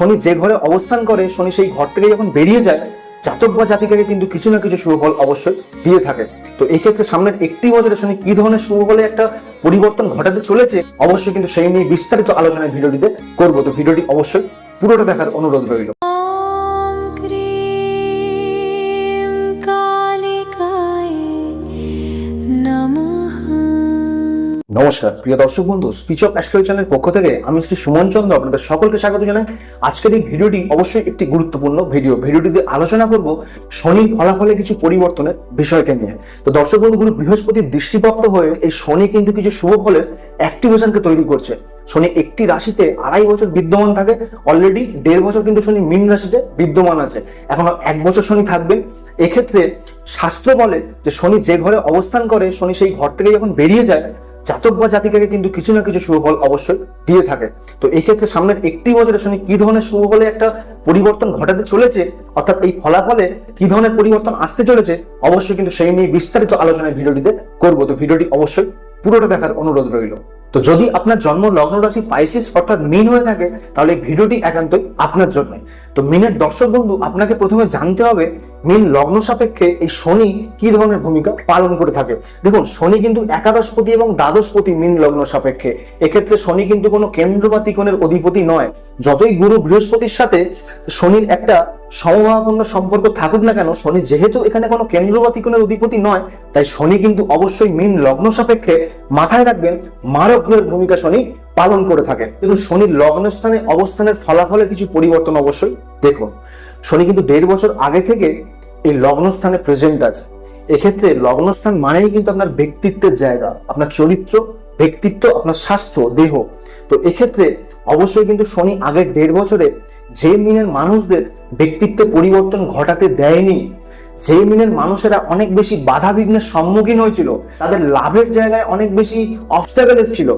শনি যে ঘরে অবস্থান করে শনি সেই ঘর থেকে যখন বেরিয়ে যায় জাতক বা জাতিকাকে কিন্তু কিছু না কিছু শুভ ফল অবশ্যই দিয়ে থাকে। তো এই ক্ষেত্রে সামনের একটি বছরে শনি কি ধরনের শুভ ফলে একটা পরিবর্তন ঘটাতে চলেছে অবশ্যই কিন্তু সেই নিয়ে বিস্তারিত আলোচনায় ভিডিওটিতে করবো। তো ভিডিওটি অবশ্যই পুরোটা দেখার অনুরোধ রইল। নমস্কার প্রিয় দর্শক বন্ধু, স্পিচ অফ অ্যাস্ট্রোলজি চ্যানেলের পক্ষ থেকে আমি শ্রী সুমন চন্দ্র আপনাদের সকলকে স্বাগত জানাই। আজকের এই ভিডিওটি অবশ্যই একটি গুরুত্বপূর্ণ ভিডিওটিতে আলোচনা করব শনির ফলাফলে কিছু পরিবর্তনের বিষয়কে নিয়ে। তো দর্শক বন্ধু, গুরু বৃহস্পতির দৃষ্টিপ্রাপ্ত হয়ে এই শনি কিন্তু কিছু শুভ ফলের অ্যাক্টিভেশনকে তৈরি করছে। শনি একটি রাশিতে 2.5 বছর বিদ্যমান থাকে, অলরেডি 1.5 বছর কিন্তু শনি মীন রাশিতে বিদ্যমান আছে, এখনো 1 বছর শনি থাকবেন। এক্ষেত্রে শাস্ত্র বলে যে শনি যে ঘরে অবস্থান করে শনি সেই ঘর থেকে যখন বেরিয়ে যায় জাতক বা জাতিকাকে কিন্তু কিছু না কিছু শুভ ফল অবশ্যই দিয়ে থাকে। তো এই ক্ষেত্রে সামনের একটি বছরে শনি কি ধরনের শুভ ফলে একটা পরিবর্তন ঘটাতে চলেছে, অর্থাৎ এই ফলাফলে কি ধরনের পরিবর্তন আসতে চলেছে অবশ্যই কিন্তু সেই নিয়ে বিস্তারিত আলোচনায় ভিডিওটিতে করবো। তো ভিডিওটি অবশ্যই পুরোটা দেখার অনুরোধ রইল। তো যদি আপনার জন্ম লগ্ন রাশি পাইসিস অর্থাৎ মীন হয়ে থাকে তাহলে এই ভিডিওটি একান্তই আপনার জন্য। তো মীনের দর্শক বন্ধু, আপনাকে প্রথমে জানতে হবে মীন লগ্ন সাপেক্ষে এই শনি কি ধরনের ভূমিকা পালন করে থাকে। দেখুন, শনি কিন্তু একাদশপতি এবং দ্বাদশপতি মীন লগ্ন সাপেক্ষে। এক্ষেত্রে শনি কিন্তু কোনো কেন্দ্র বা ত্রিকোণের অধিপতি নয়। যতই গুরু বৃহস্পতির সাথে শনির একটা সমভাবাপন্ন সম্পর্ক থাকুক না কেন, শনি যেহেতু এখানে কোনো কেন্দ্র বা ত্রিকোণের অধিপতি নয়, তাই শনি কিন্তু অবশ্যই মীন লগ্ন সাপেক্ষে মাথায় রাখবেন মারক গ্রহের ভূমিকা শনি পালন করে থাকে। কিন্তু শনির লগ্ন স্থানে অবস্থানের ফলাফলের কিছু পরিবর্তন অবশ্যই দেখুন। শনি কিন্তু 1.5 বছর আগে থেকে এই লগ্ন স্থানে প্রেজেন্ট আছে। এক্ষেত্রে লগ্নস্থান মানেই কিন্তু আপনার ব্যক্তিত্বের জায়গা, আপনার চরিত্র, ব্যক্তিত্ব, আপনার স্বাস্থ্য, দেহ। তো এক্ষেত্রে অবশ্যই কিন্তু শনি আগের 1.5 বছরে যে মিনের মানুষদের ব্যক্তিত্বে পরিবর্তন ঘটাতে দেয়নি, যে মিনের মানুষেরা অনেক বেশি বাধা বিঘ্নের সম্মুখীন হয়েছিল, তাদের লাভের জায়গায় অনেক বেশি অবস্ট্যাকল এসেছিল,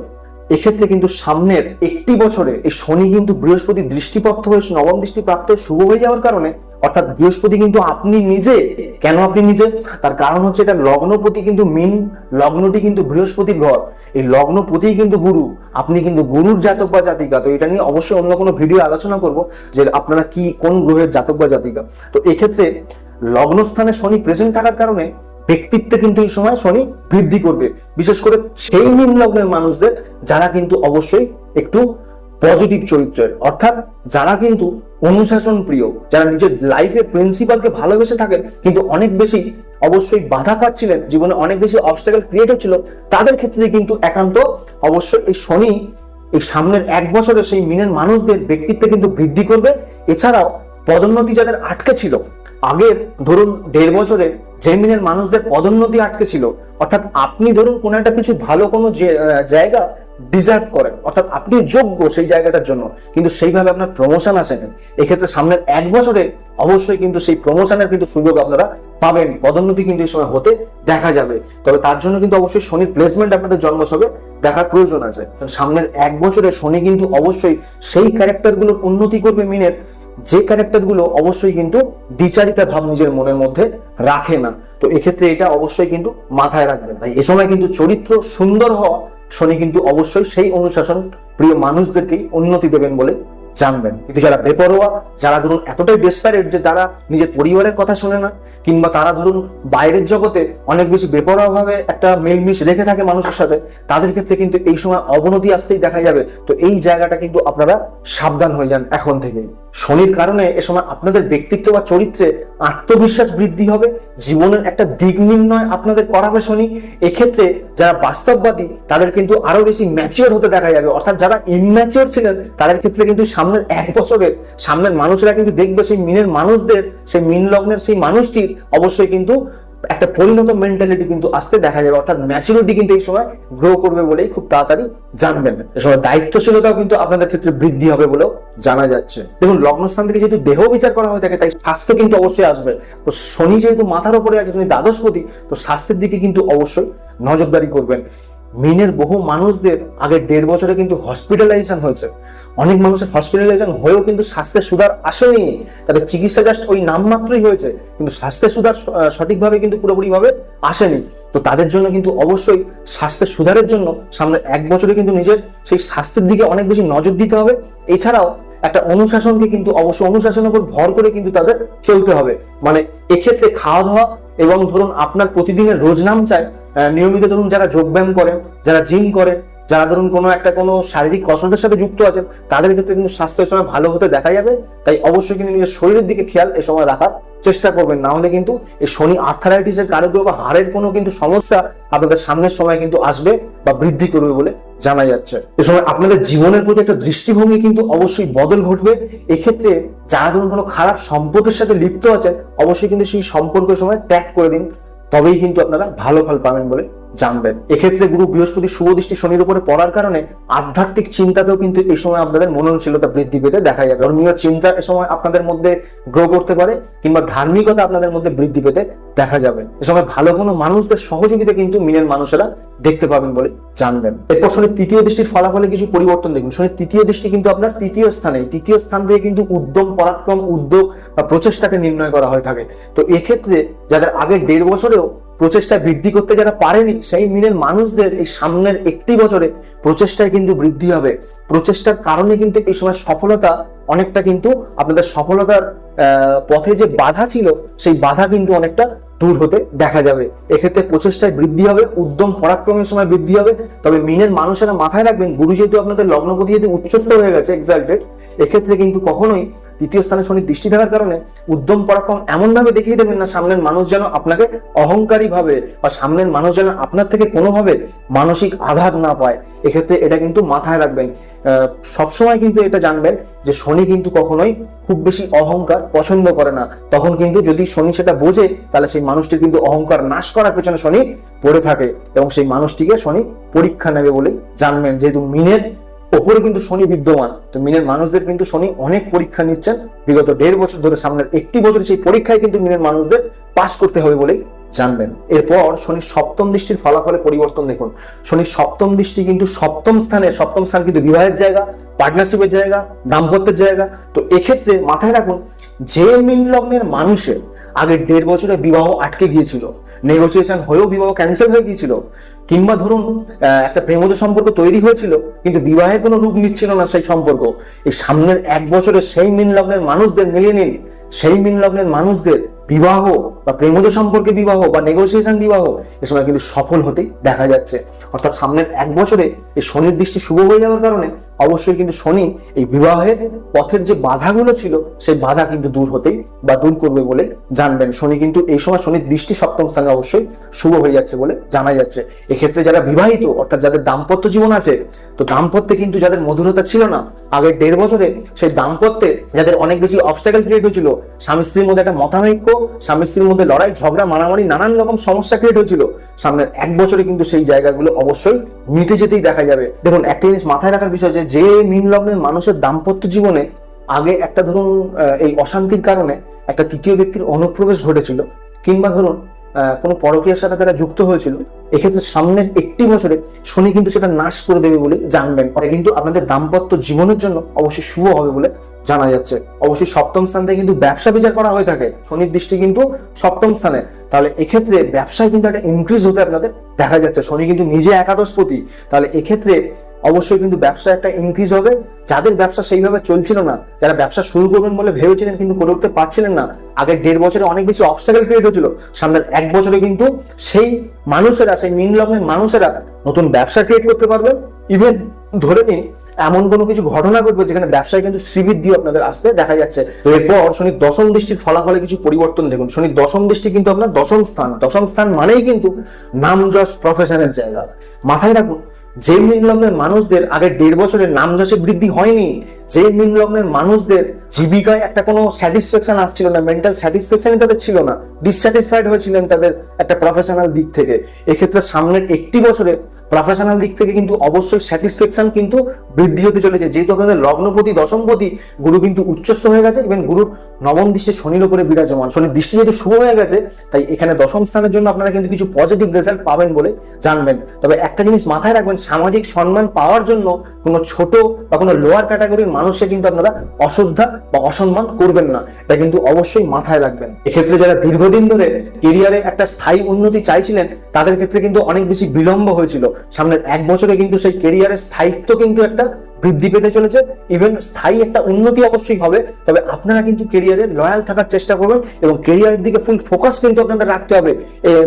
এক্ষেত্রে কিন্তু সামনের একটি বছরে এই শনি কিন্তু বৃহস্পতি দৃষ্টিপ্রাপ্ত হয়ে নবম দৃষ্টি প্রাপ্ত শুভ হয়ে যাওয়ার কারণে, অর্থাৎ বৃহস্পতি কিন্তু আপনি নিজে, কেন আপনি নিজে, তার কারণ হচ্ছে এটা লগ্নপতি কিন্তু মীন, লগ্নটি কিন্তু বৃহস্পতির ঘর, এই লগ্নপতি কিন্তু গুরু, আপনি কিন্তু গুরুর জাতক বা জাতিকা। তো এটা নিয়ে অবশ্যই অন্য কোনো ভিডিও আলোচনা করব যে আপনারা কি কোন গ্রহের জাতক বা জাতিকা। তো এক্ষেত্রে লগ্নস্থানে শনি প্রেজেন্ট থাকার কারণে ব্যক্তিত্বে কিন্তু এই সময় শনি বৃদ্ধি করবে, বিশেষ করে সেই মীন লগ্নের মানুষদের যারা কিন্তু অবশ্যই একটু পজিটিভ চরিত্রের, অর্থাৎ যারা কিন্তু অনুশাসন প্রিয়, যারা নিজের লাইফে প্রিন্সিপালকে ভালোবেসে থাকেন কিন্তু অনেক বেশি অবশ্যই বাধা পাচ্ছিলেন, জীবনে অনেক বেশি অবস্টাকেল ক্রিয়েট হচ্ছিল, তাদের ক্ষেত্রে কিন্তু একান্ত অবশ্যই এই শনি এই সামনের 1 বছরে সেই মীনের মানুষদের ব্যক্তিত্বে কিন্তু বৃদ্ধি করবে। এছাড়াও পদোন্নতি যাদের আটকে ছিল, আগের ধরুন 1.5 বছরে যে মিনের মানুষদের পদোন্নতি আটকে ছিল, অর্থাৎ আপনি ধরুন কোনো একটা কিছু ভালো কোনো জায়গা ডিজার্ভ করেন, অর্থাৎ আপনি যোগ্য সেই জায়গাটার জন্য, কিন্তু সেইভাবে আপনার প্রমোশন আসেনি, এক্ষেত্রে সামনের 1 বছরে অবশ্যই কিন্তু সেই প্রমোশনের কিন্তু সুযোগ আপনারা পাবেন, পদোন্নতি কিন্তু এই সময় হতে দেখা যাবে। তবে তার জন্য কিন্তু অবশ্যই শনির প্লেসমেন্ট আপনাদের জন্মছকে দেখার প্রয়োজন আছে। সামনের 1 বছরে শনি কিন্তু অবশ্যই সেই ক্যারেক্টারগুলোর উন্নতি করবে মিনের, যে ক্যারেক্টারগুলো অবশ্যই কিন্তু দ্বিচারিতা ভাব নিজের মনের মধ্যে রাখে না। তো এক্ষেত্রে এটা অবশ্যই কিন্তু মাথায় রাখবেন। তাই এ সময় কিন্তু চরিত্র সুন্দর হওয়া শনি কিন্তু অবশ্যই সেই অনুশাসন প্রিয় মানুষদেরকেই উন্নতি দেবেন বলে জানবেন। কিন্তু যারা বেপরোয়া, যারা ধরুন এতটাই ডেসপারেট যে তারা নিজের পরিবারের কথা শোনে না, কিংবা তারা ধরুন বাইরের জগতে অনেক বেশি বেপরোয়া ভাবে একটা মিলমিশ রেখে থাকে মানুষের সাথে, তাদের ক্ষেত্রে কিন্তু এই সময় অবনতি আসতেই দেখা যাবে। তো এই জায়গাটা কিন্তু আপনারা সাবধান হয়ে যান এখন থেকে। শনির কারণে এ সময় আপনাদের ব্যক্তিত্ব বা চরিত্রে আত্মবিশ্বাস বৃদ্ধি হবে, জীবনের একটা দিক নির্ণয় আপনাদের করাবে শনি। এক্ষেত্রে যারা বাস্তববাদী তাদের কিন্তু আরো বেশি ম্যাচিওর হতে দেখা যাবে, অর্থাৎ যারা ইনম্যাচিওর ছিলেন তাদের ক্ষেত্রে কিন্তু সামনের 1 বছরের সামনের মানুষেরা কিন্তু দেখবে সেই মিনের মানুষদের, সেই মীন লগ্নের সেই মানুষটির অবশ্যই কিন্তু একটা পরিণত মেন্টালিটি কিন্তু আসতে দেখা যাবে, অর্থাৎ ম্যাচুরিটি কিন্তু এই সময় গ্রো করবে বলেই খুব তাড়াতাড়ি জানবেন। এই সময় দায়িত্বশীলতাও কিন্তু আপনাদের ক্ষেত্রে বৃদ্ধি হবে বলেও জানা যাচ্ছে। দেখুন, লগ্নস্থান থেকে যেহেতু দেহ বিচার করা হয়ে থাকে, তাই স্বাস্থ্য কিন্তু অবশ্যই আসবে। তো শনি যেহেতু মাথার উপরে আছে, শনি দ্বাদশপতি, তো স্বাস্থ্যের দিকে কিন্তু অবশ্যই নজরদারি করবেন। মিনের বহু মানুষদের আগের 1.5 বছরে কিন্তু হসপিটালাইজেশন হয়েছে, অনেক মানুষের হসপিটালাইজেশন হয়েও কিন্তু স্বাস্থ্যের সুধার আসেনি, তাদের চিকিৎসা জাস্ট ওই নামমাত্রই হয়েছে, কিন্তু স্বাস্থ্যের সুধার সঠিকভাবে কিন্তু পুরোপুরিভাবে আসেনি। তো তাদের জন্য কিন্তু অবশ্যই স্বাস্থ্যের সুধারের জন্য সামনে 1 বছরে কিন্তু নিজের সেই স্বাস্থ্যের দিকে অনেক বেশি নজর দিতে হবে। এছাড়াও একটা অনুশাসনকে কিন্তু অবশ্যই অনুশাসনের উপর ভর করে কিন্তু তাদের চলতে হবে। মানে এক্ষেত্রে খাওয়া দাওয়া এবং ধরুন আপনার প্রতিদিনের রোজ নাম চাই, নিয়মিত ধরুন যারা যোগব্যায়াম করেন, যারা জিম করে, যারা ধরুন কোনো শারীরিক কসরতের সাথে যুক্ত আছেন, তাদের ক্ষেত্রে কিন্তু স্বাস্থ্য এই সময় ভালো হতে দেখা যাবে। তাই অবশ্যই কিন্তু নিজের শরীরের দিকে খেয়াল এই সময় রাখার চেষ্টা করবেন, না হলে কিন্তু এই শনি আর্থারাইটিসের কারণে বা হাড়ের কোনো কিন্তু সমস্যা আপনাদের সামনের সময় কিন্তু আসবে বা বৃদ্ধি করবে বলে জানা যাচ্ছে। এ সময় আপনাদের জীবনের প্রতি একটা দৃষ্টিভঙ্গি কিন্তু অবশ্যই বদল ঘটবে। এক্ষেত্রে যারা ধরুন কোনো খারাপ সম্পর্কের সাথে লিপ্ত আছেন, অবশ্যই কিন্তু সেই সম্পর্কের সময় ত্যাগ করে দিন, তবেই কিন্তু আপনারা ভালো ফল পাবেন বলে জানবেন। এক্ষেত্রে গুরু বৃহস্পতি শুভ দৃষ্টি শনির উপরে পড়ার কারণে আধ্যাত্মিক চিন্তাতেও কিন্তু এই সময় আপনাদের মননশীলতা বৃদ্ধি পেতে দেখা যাবে। ধর্মীয় চিন্তা এ সময় আপনাদের মধ্যে গ্রো করতে পারে, কিংবা ধার্মিকতা আপনাদের মধ্যে বৃদ্ধি পেতে দেখা যাবে। এ সময় ভালো কোনো মানুষদের সহযোগিতা কিন্তু মিনের মানুষেরা দেখতে পাবেন বলে জানবেন। এরপর শনির তৃতীয় দৃষ্টির ফলাফলে কিছু পরিবর্তন দেখুন। শনির তৃতীয় দৃষ্টি কিন্তু আপনার তৃতীয় স্থানে, তৃতীয় স্থান থেকে কিন্তু উদ্যম, পরাক্রম, উদ্যোগ বা প্রচেষ্টাকে নির্ণয় করা হয়ে থাকে। তো এক্ষেত্রে যাদের আগের 1.5 বছরেও প্রচেষ্টা বৃদ্ধি করতে যারা পারেনি, সেই মিনের মানুষদের এই সামনের 1টি বছরে প্রচেষ্টায় কিন্তু বৃদ্ধি হবে। প্রচেষ্টার কারণে কিন্তু এই সময় সফলতা অনেকটা কিন্তু আপনাদের সফলতার পথে যে বাধা ছিল, সেই বাধা কিন্তু অনেকটা দূর হতে দেখা যাবে। এক্ষেত্রে প্রচেষ্টায় বৃদ্ধি হবে, উদ্যম পরাক্রমের সময় বৃদ্ধি হবে। তবে মিনের মানুষেরা মাথায় রাখবেন, গুরু যেহেতু আপনাদের লগ্নপতি যেহেতু উচ্চস্থ হয়ে গেছে, এক্সাল্টেড, এক্ষেত্রে কিন্তু কখনোই তৃতীয় স্থানে শনির দৃষ্টি থাকার কারণে উদ্যম পরাক্রম এমন ভাবে দেখিয়ে দেবেন না সামনের মানুষ যেন আপনাকে অহংকারী ভাবে, বা সামনের মানুষ যেন আপনার থেকে কোনোভাবে মানসিক আঘাত না পায়। এক্ষেত্রে এটা কিন্তু মাথায় রাখবেন। সবসময় কিন্তু এটা জানবেন যে শনি কিন্তু কখনোই খুব বেশি অহংকার পছন্দ করে না। তখন কিন্তু যদি শনি সেটা বোঝে, তাহলে সেই মানুষটি কিন্তু অহংকার নাশ করার পেছনে শনি পড়ে থাকে, এবং সেই মানুষটিকে শনি পরীক্ষা নেবে বলে জানবেন। যেহেতু মিনের ওপরে কিন্তু শনি বিদ্যমান, তো মিনের মানুষদের কিন্তু শনি অনেক পরীক্ষা নিচ্ছেন বিগত 1.5 বছর ধরে। সামনের 1টি বছর সেই পরীক্ষায় কিন্তু মিনের মানুষদের পাস করতে হবে বলেই জানবেন। এরপর শনির সপ্তম দৃষ্টির ফলাফলে পরিবর্তন দেখুন। শনির সপ্তম দৃষ্টি কিন্তু সপ্তম স্থান কিন্তু বিবাহের জায়গা, পার্টনারশিপের জায়গা, দাম্পত্যের জায়গা। তো এক্ষেত্রে মাথায় রাখুন, যে মীন লগ্নের মানুষের আগের 1.5 বছরে বিবাহ আটকে গিয়েছিল, নেগোসিয়েশন হয়েও বিবাহ ক্যান্সেল হয়ে গিয়েছিল, কিংবা ধরুন একটা প্রেমজ সম্পর্ক তৈরি হয়েছিল কিন্তু বিবাহের কোনো রূপ নিচ্ছিল না সেই সম্পর্ক, এই সামনের 1 বছরে সেই মীন লগ্নের মানুষদের মিলিয়ে নিন, সেই মীন লগ্নের মানুষদের বিবাহ বা প্রেমজ সম্পর্কে বিবাহ বা নেগোসিয়েশন বিবাহ এ সময় কিন্তু সফল হতেই দেখা যাচ্ছে। অর্থাৎ সামনের 1 বছরে এই শনির দৃষ্টি শুভ হয়ে যাওয়ার কারণে অবশ্যই কিন্তু শনি এই বিবাহের পথের যে বাধাগুলো ছিল, সেই বাধা কিন্তু দূর হতেই বা দূর করবে বলে জানবেন। শনি কিন্তু এই সময় শনির দৃষ্টি সপ্তম স্থানে অবশ্যই শুভ হয়ে যাচ্ছে বলে জানা যাচ্ছে। এক্ষেত্রে যারা বিবাহিত, অর্থাৎ যাদের দাম্পত্য জীবন আছে, তো দাম্পত্যে কিন্তু যাদের মধুরতা ছিল না আগের 1.5 বছরে, সেই দাম্পত্যে যাদের অনেক বেশি অবস্টাকেল ক্রিয়েট হয়েছিল, স্বামী স্ত্রীর মধ্যে একটা মতানৈক্য, স্বামী স্ত্রীর মধ্যে লড়াই ঝগড়া মারামারি নানান রকম সমস্যা ক্রিয়েট হয়েছিল, সামনের 1 বছরে কিন্তু সেই জায়গাগুলো অবশ্যই মিটে যেতেই দেখা যাবে। দেখুন, একটা জিনিস মাথায় রাখার বিষয় যে মীন লগ্নের মানুষের দাম্পত্য জীবনে আগে একটা ধরুন এই অশান্তির কারণে একটা তৃতীয় ব্যক্তির অনুপ্রবেশ ঘটেছিল, কিংবা ধরুন কোনো পরকীয়ার সাথে তারা যুক্ত হয়েছিল, এক্ষেত্রে সামনের 1টি বছরে শনি কিন্তু সেটা নাশ করে দেবে বলে জানবেন। এটা কিন্তু আপনাদের দাম্পত্য জীবনের জন্য অবশ্যই শুভ হবে বলে জানা যাচ্ছে। অবশ্যই সপ্তম স্থান থেকে কিন্তু ব্যবসা বিচার করা হয়ে থাকে, শনির দৃষ্টি কিন্তু সপ্তম স্থানে, তাহলে এক্ষেত্রে ব্যবসায় কিন্তু একটা ইনক্রিজ হতে আপনাদের দেখা যাচ্ছে। শনি কিন্তু নিজে একাদশপতি, তাহলে এক্ষেত্রে অবশ্যই কিন্তু ব্যবসা একটা ইনক্রিজ হবে। যাদের ব্যবসা সেইভাবে চলছিল না, যারা ব্যবসা শুরু করবেন বলে ভেবেছিলেন কিন্তু করে উঠতে পারছিলেন না, আগের 1.5 বছরে অনেক বেশি অবস্টাকেল ক্রিয়েট হয়েছিল, সামনের 1 বছরে কিন্তু সেই মানুষেরা, সেই মীন লগ্নের মানুষেরা নতুন ব্যবসা ক্রিয়েট করতে পারবেন। ইভেন ধরে নিন এমন কোনো কিছু ঘটনা ঘটবে যেখানে ব্যবসায় কিন্তু শ্রীবৃদ্ধি আপনাদের আসতে দেখা যাচ্ছে। তো এরপর শনির দশম দৃষ্টির ফলাফলে কিছু পরিবর্তন দেখুন। শনির দশম দৃষ্টি কিন্তু আপনার দশম স্থান মানেই কিন্তু নাম যশ প্রফেশনের জায়গা। মাথায় রাখুন, যে মীন লগ্নের মানুষদের আগের 1.5 বছরের নাম যশে বৃদ্ধি হয়নি, যে মীন লগ্নের মানুষদের জীবিকায় একটা কোনো স্যাটিসফ্যাকশন আসছিল না, মেন্টাল স্যাটিসফ্যাকশনই তাদের ছিল না, ডিসস্যাটিসফাইড হয়েছিলেন তাদের একটা প্রফেশনাল দিক থেকে, এক্ষেত্রে সামনের 1টি বছরে প্রফেশনাল দিক থেকে কিন্তু অবশ্যই স্যাটিসফ্যাকশন কিন্তু বৃদ্ধি হতে চলেছে। যেহেতু আপনাদের লগ্নপতি দশমপতি গুরু কিন্তু উচ্চস্থ হয়ে গেছে, ইভেন গুরুর নবম দৃষ্টি শনির উপরে বিরাজমান, শনির দৃষ্টি যেহেতু শুভ হয়ে গেছে, তাই এখানে দশম স্থানের জন্য আপনারা কিন্তু কিছু পজিটিভ রেজাল্ট পাবেন বলে জানবেন। তবে একটা জিনিস মাথায় রাখবেন, সামাজিক সম্মান পাওয়ার জন্য কোনো ছোট বা কোনো লোয়ার ক্যাটাগরির মানুষকে কিন্তু আপনারা অশ্রদ্ধা বা অসম্মান করবেন না, এটা কিন্তু অবশ্যই মাথায় রাখবেন। এক্ষেত্রে যারা দীর্ঘদিন ধরে কেরিয়ারে একটা স্থায়ী উন্নতি চাইছিলেন, তাদের ক্ষেত্রে কিন্তু অনেক বেশি বিলম্ব হয়েছিল, সামনের 1 বছরে কিন্তু সেই কেরিয়ারের স্থায়িত্ব কিন্তু একটা বৃদ্ধি পেতে চলেছে, ইভেন স্থায়ী একটা উন্নতি অবশ্যই হবে। তবে আপনারা কিন্তু কেরিয়ারে লয়াল থাকার চেষ্টা করবেন এবং কেরিয়ারের দিকে ফুল ফোকাস কিন্তু আপনাদের রাখতে হবে।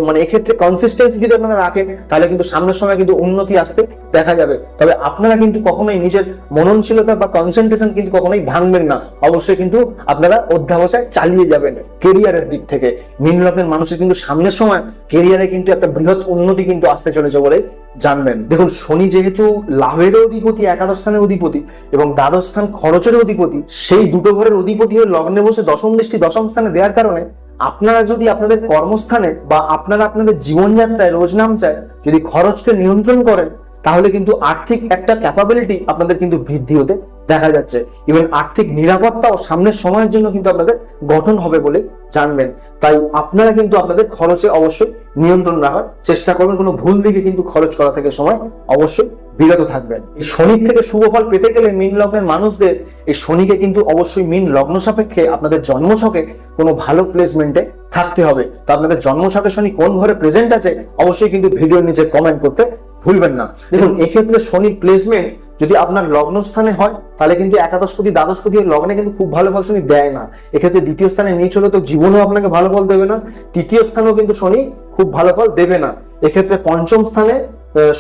মানে এক্ষেত্রে কনসিস্টেন্সি যদি আপনারা রাখেন তাহলে কিন্তু সামনের সময় কিন্তু উন্নতি আসতে দেখা যাবে। তবে আপনারা কিন্তু কখনোই নিজের মননশীলতা বা কনসেন্ট্রেশন কিন্তু কখনোই ভাঙবেন না, অবশ্যই কিন্তু আপনারা অধ্যাবসায় চালিয়ে যাবেন কেরিয়ারের দিক থেকে। মীন লগ্নের মানুষের কিন্তু সামনের সময় কেরিয়ারে কিন্তু একটা বৃহৎ উন্নতি কিন্তু আসতে চলেছে বলে জানবেন। দেখুন, শনি যেহেতু লাভেরও অধিপতি, একাদশ স্থানের অধিপতি এবং দ্বাদশ স্থান খরচের অধিপতি, সেই দুটো ঘরের অধিপতি হয়ে লগ্নে বসে দশম দৃষ্টি দশম স্থানে দেওয়ার কারণে আপনারা যদি আপনাদের কর্মস্থানে বা আপনারা আপনাদের জীবনযাত্রায় রোজ নামচায় যদি খরচকে নিয়ন্ত্রণ করেন, তাহলে কিন্তু আর্থিক একটা ক্যাপাবিলিটি আপনাদের কিন্তু বৃদ্ধি হতে দেখা যাচ্ছে। ইভেন আর্থিক নিরাপত্তাও সামনের সময়ের জন্য কিন্তু আপনাদের গঠন হবে বলে জানবেন। তাই আপনারা কিন্তু আপনাদের খরচে অবশ্যই নিয়ন্ত্রণ রাখার চেষ্টা করবেন, কোনো ভুল দিকে কিন্তু খরচ করা থেকে সময় অবশ্যই বিরত থাকবেন। এই শনির থেকে শুভ ফল পেতে গেলে মীন লগ্নের মানুষদের এই শনিকে কিন্তু অবশ্যই মীন লগ্ন সাপেক্ষে আপনাদের জন্মছকে কোনো ভালো প্লেসমেন্টে থাকতে হবে। তো আপনাদের জন্মছকে শনি কোন ঘরে প্রেজেন্ট আছে অবশ্যই কিন্তু ভিডিওর নিচে কমেন্ট করতে ভুলবেন না। দেখুন, এক্ষেত্রে শনির প্লেসমেন্ট যদি আপনার লগ্ন স্থানে হয় তাহলে কিন্তু একাদশপতি দ্বাদশপতি লগ্নে কিন্তু খুব ভালো ফল শনি দেয় না। এক্ষেত্রে দ্বিতীয় স্থানে নিচ হলে তো জীবনেও আপনাকে ভালো ফল দেবে না, তৃতীয় স্থানেও কিন্তু শনি খুব ভালো ফল দেবে না। এক্ষেত্রে পঞ্চম স্থানে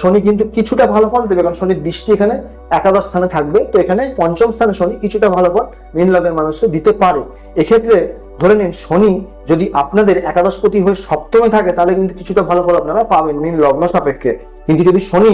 শনি কিন্তু কিছুটা ভালো ফল দেবে, কারণ শনির দৃষ্টি এখানে একাদশ স্থানে থাকবে। তো এখানে পঞ্চম স্থানে শনি কিছুটা ভালো ফল মীন লগ্নের মানুষকে দিতে পারে। এক্ষেত্রে ধরে নিন শনি যদি আপনাদের একাদশপতি হয়ে সপ্তমে থাকে তাহলে কিন্তু কিছুটা ভালো ফল আপনারা পাবেন মীন লগ্ন সাপেক্ষে। কিন্তু যদি শনি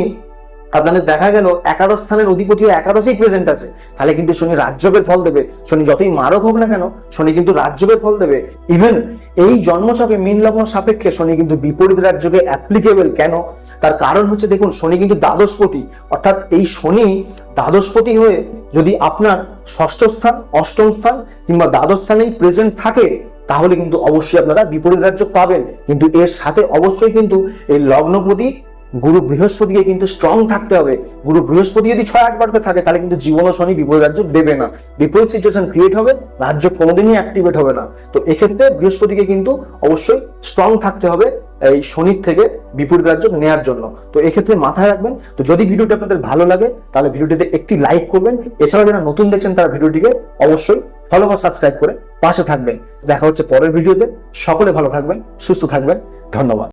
আপনাদের দেখা গেল একাদশ স্থানের অধিপতি একাদশেই প্রেজেন্ট আছে, তাহলে কিন্তু শনি রাজযোগের ফল দেবে। শনি যতই মারক হোক না কেন, শনি কিন্তু রাজযোগের ফল দেবে। ইভেন এই জন্মছকে মীন লগ্ন সাপেক্ষে শনি কিন্তু বিপরীত রাজযোগে অ্যাপ্লিকেবল। কেন? তার কারণ হচ্ছে, দেখুন, শনি কিন্তু দ্বাদশপতি, অর্থাৎ এই শনি দ্বাদশপতি হয়ে যদি আপনার ষষ্ঠ স্থান, অষ্টম স্থান কিংবা দ্বাদশ স্থানেই প্রেজেন্ট থাকে তাহলে কিন্তু অবশ্যই আপনারা বিপরীত রাজযোগ পাবেন। কিন্তু এর সাথে অবশ্যই কিন্তু এই লগ্নপতি গুরু বৃহস্পতিকে কিন্তু স্ট্রং থাকতে হবে। গুরু বৃহস্পতি যদি 6-8 বারতে থাকে তাহলে কিন্তু জীবন ও শনি বিপরীত রাজ্য দেবে না, বিপরীত সিচুয়েশন ক্রিয়েট হবে, রাজ্য কোনোদিনই অ্যাক্টিভেট হবে না। তো এক্ষেত্রে বৃহস্পতিকে কিন্তু অবশ্যই স্ট্রং থাকতে হবে এই শনির থেকে বিপরীত রাজ্য নেওয়ার জন্য। তো এক্ষেত্রে মাথায় রাখবেন। তো যদি ভিডিওটি আপনাদের ভালো লাগে তাহলে ভিডিওটিতে একটি লাইক করবেন। এছাড়াও যারা নতুন দেখছেন তারা ভিডিওটিকে অবশ্যই ফলো বা সাবস্ক্রাইব করে পাশে থাকবেন। দেখা হচ্ছে পরের ভিডিওতে। সকলে ভালো থাকবেন, সুস্থ থাকবেন। ধন্যবাদ।